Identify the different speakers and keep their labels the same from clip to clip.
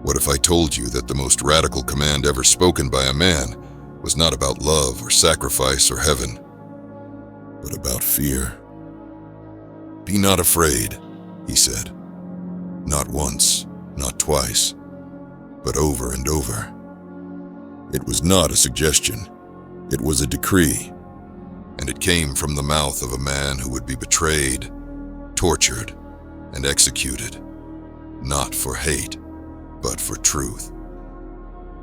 Speaker 1: What if I told you that the most radical command ever spoken by a man was not about love or sacrifice or heaven, but about fear? Be not afraid, he said. Not once, not twice, but over and over. It was not a suggestion. It was a decree, and it came from the mouth of a man who would be betrayed, tortured, and executed, not for hate, but for truth.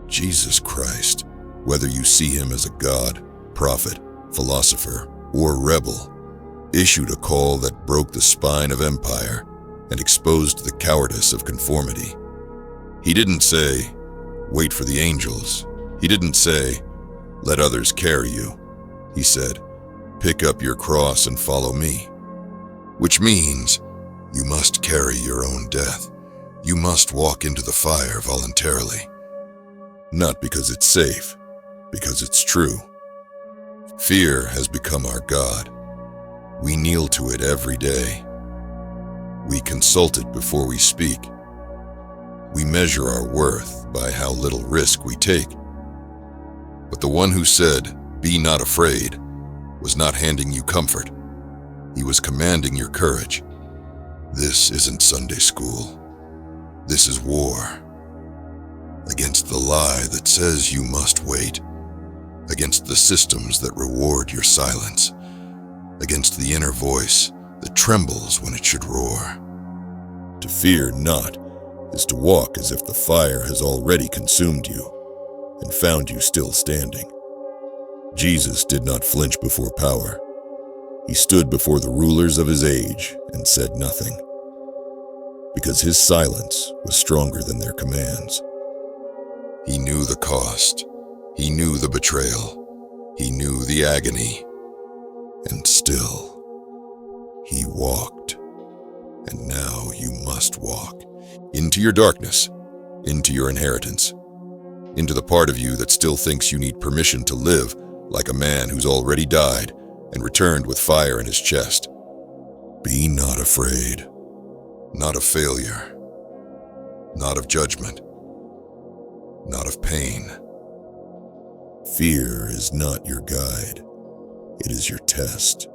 Speaker 1: Jesus Christ, whether you see him as a god, prophet, philosopher, or rebel, issued a call that broke the spine of empire and exposed the cowardice of conformity. He didn't say, wait for the angels. He didn't say, let others carry you. He said, pick up your cross and follow me. Which means you must carry your own death. You must walk into the fire voluntarily. Not because it's safe, because it's true. Fear has become our God. We kneel to it every day. We consult it before we speak. We measure our worth by how little risk we take. But the one who said, "Be not afraid," was not handing you comfort. He was commanding your courage. This isn't Sunday school. This is war. Against the lie that says you must wait. Against the systems that reward your silence. Against the inner voice that trembles when it should roar. To fear not is to walk as if the fire has already consumed you and found you still standing. Jesus did not flinch before power. He stood before the rulers of his age and said nothing, because his silence was stronger than their commands. He knew the cost. He knew the betrayal. He knew the agony. And still, he walked. And now you must walk into your darkness, into your inheritance, into the part of you that still thinks you need permission to live like a man who's already died and returned with fire in his chest. Be not afraid, not of failure, not of judgment, not of pain. Fear is not your guide. It is your test.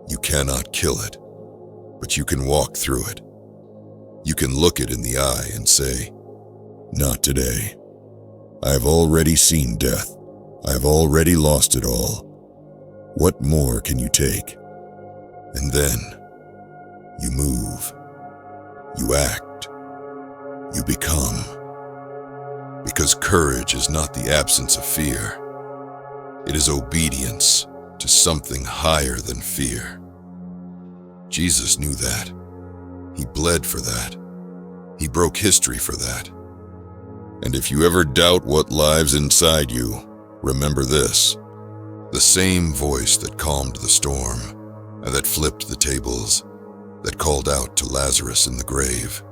Speaker 1: You cannot kill it, but you can walk through it. You can look it in the eye and say, not today. I have already seen death. I have already lost it all. What more can you take? And then you move. You act. You become. Because courage is not the absence of fear. It is obedience to something higher than fear. Jesus knew that. He bled for that. He broke history for that. And if you ever doubt what lives inside you, remember this. The same voice that calmed the storm, and that flipped the tables, that called out to Lazarus in the grave,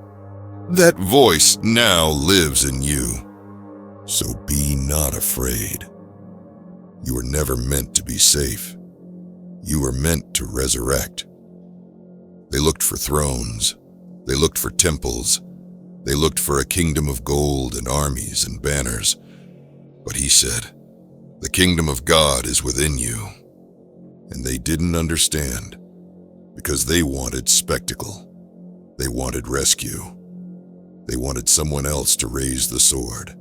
Speaker 1: that voice now lives in you. So be not afraid. You were never meant to be safe. You were meant to resurrect. They looked for thrones. They looked for temples. They looked for a kingdom of gold and armies and banners. But he said, the kingdom of God is within you. And they didn't understand, because they wanted spectacle. They wanted rescue. They wanted someone else to raise the sword.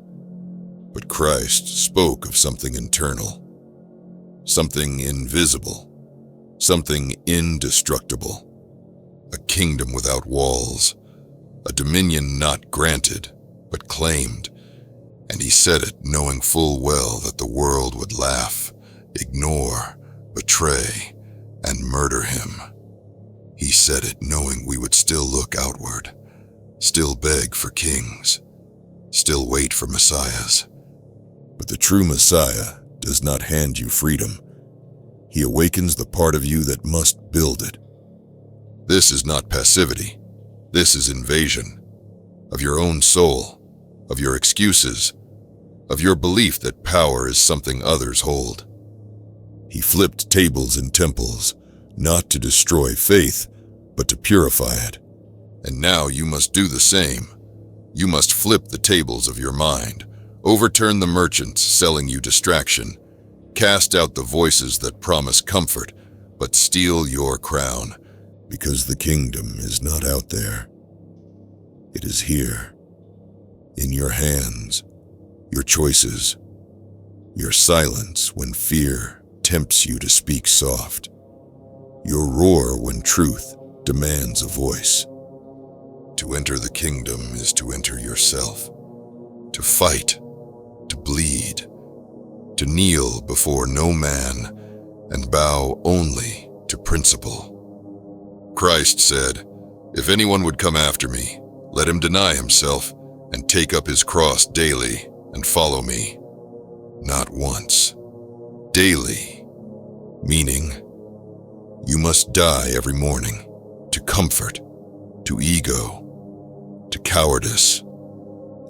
Speaker 1: But Christ spoke of something internal, something invisible, something indestructible, a kingdom without walls, a dominion not granted, but claimed. And he said it knowing full well that the world would laugh, ignore, betray, and murder him. He said it knowing we would still look outward, still beg for kings, still wait for messiahs. But the true Messiah does not hand you freedom. He awakens the part of you that must build it. This is not passivity. This is invasion of your own soul, of your excuses, of your belief that power is something others hold. He flipped tables in temples, not to destroy faith, but to purify it. And now you must do the same. You must flip the tables of your mind, overturn the merchants selling you distraction, cast out the voices that promise comfort, but steal your crown, because the kingdom is not out there. It is here, in your hands, your choices, your silence when fear tempts you to speak soft, your roar when truth demands a voice. To enter the kingdom is to enter yourself, to fight, to bleed, to kneel before no man and bow only to principle. Christ said, "If anyone would come after me, let him deny himself and take up his cross daily and follow me." Not once, daily, meaning you must die every morning to comfort, to ego, to cowardice,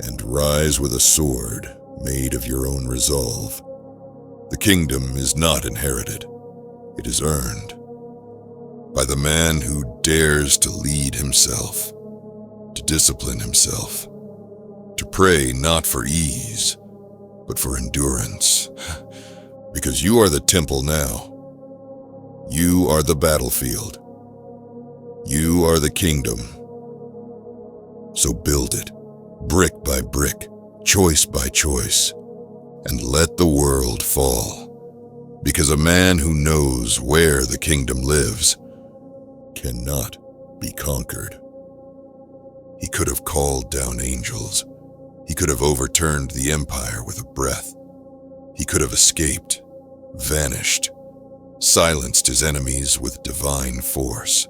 Speaker 1: and rise with a sword made of your own resolve. The kingdom is not inherited, it is earned by the man who dares to lead himself, to discipline himself, to pray not for ease, but for endurance. Because you are the temple now. You are the battlefield. You are the kingdom. So build it, brick by brick, choice by choice, and let the world fall. Because a man who knows where the kingdom lives cannot be conquered. He could have called down angels. He could have overturned the empire with a breath. He could have escaped, vanished, silenced his enemies with divine force.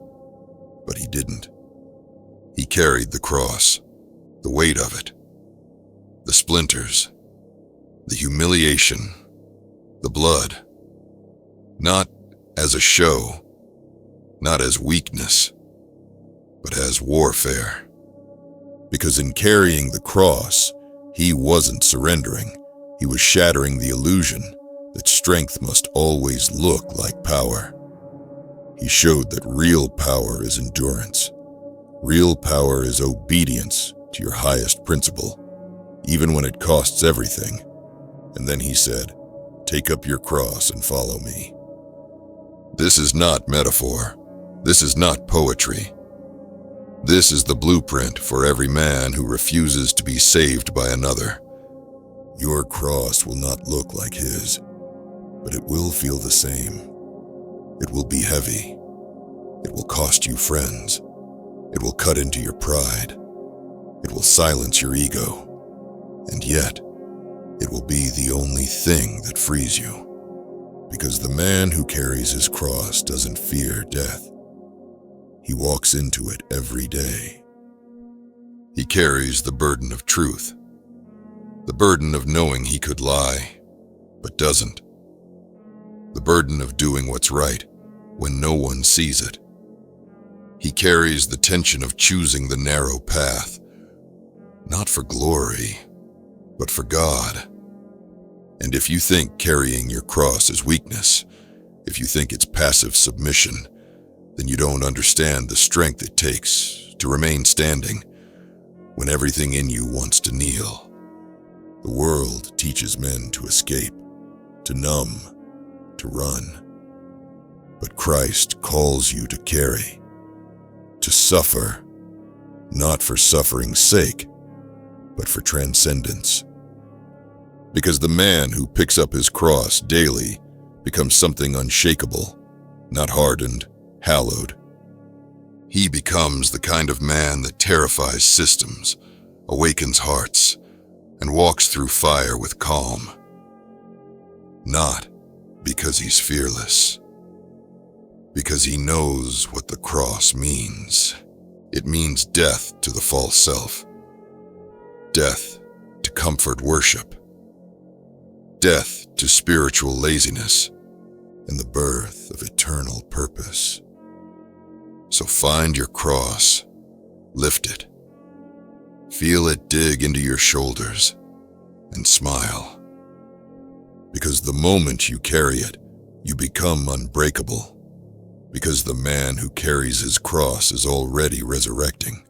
Speaker 1: But he didn't. He carried the cross, the weight of it, the splinters, the humiliation, the blood, not as a show, not as weakness, but as warfare. Because in carrying the cross, he wasn't surrendering. He was shattering the illusion that strength must always look like power. He showed that real power is endurance. Real power is obedience to your highest principle, even when it costs everything. And then he said, "Take up your cross and follow me." This is not metaphor. This is not poetry. This is the blueprint for every man who refuses to be saved by another. Your cross will not look like his, but it will feel the same. It will be heavy. It will cost you friends. It will cut into your pride. It will silence your ego. And yet, it will be the only thing that frees you. Because the man who carries his cross doesn't fear death. He walks into it every day. He carries the burden of truth, the burden of knowing he could lie, but doesn't, the burden of doing what's right when no one sees it. He carries the tension of choosing the narrow path, not for glory, but for God. And if you think carrying your cross is weakness, if you think it's passive submission, then you don't understand the strength it takes to remain standing when everything in you wants to kneel. The world teaches men to escape, to numb, to run. But Christ calls you to carry, to suffer, not for suffering's sake, but for transcendence. Because the man who picks up his cross daily becomes something unshakable, not hardened, hallowed. He becomes the kind of man that terrifies systems, awakens hearts, and walks through fire with calm. Not because he's fearless, because he knows what the cross means. It means death to the false self, death to comfort worship, death to spiritual laziness, and the birth of eternal purpose. So find your cross, lift it, feel it dig into your shoulders, and smile. Because the moment you carry it, you become unbreakable. Because the man who carries his cross is already resurrecting.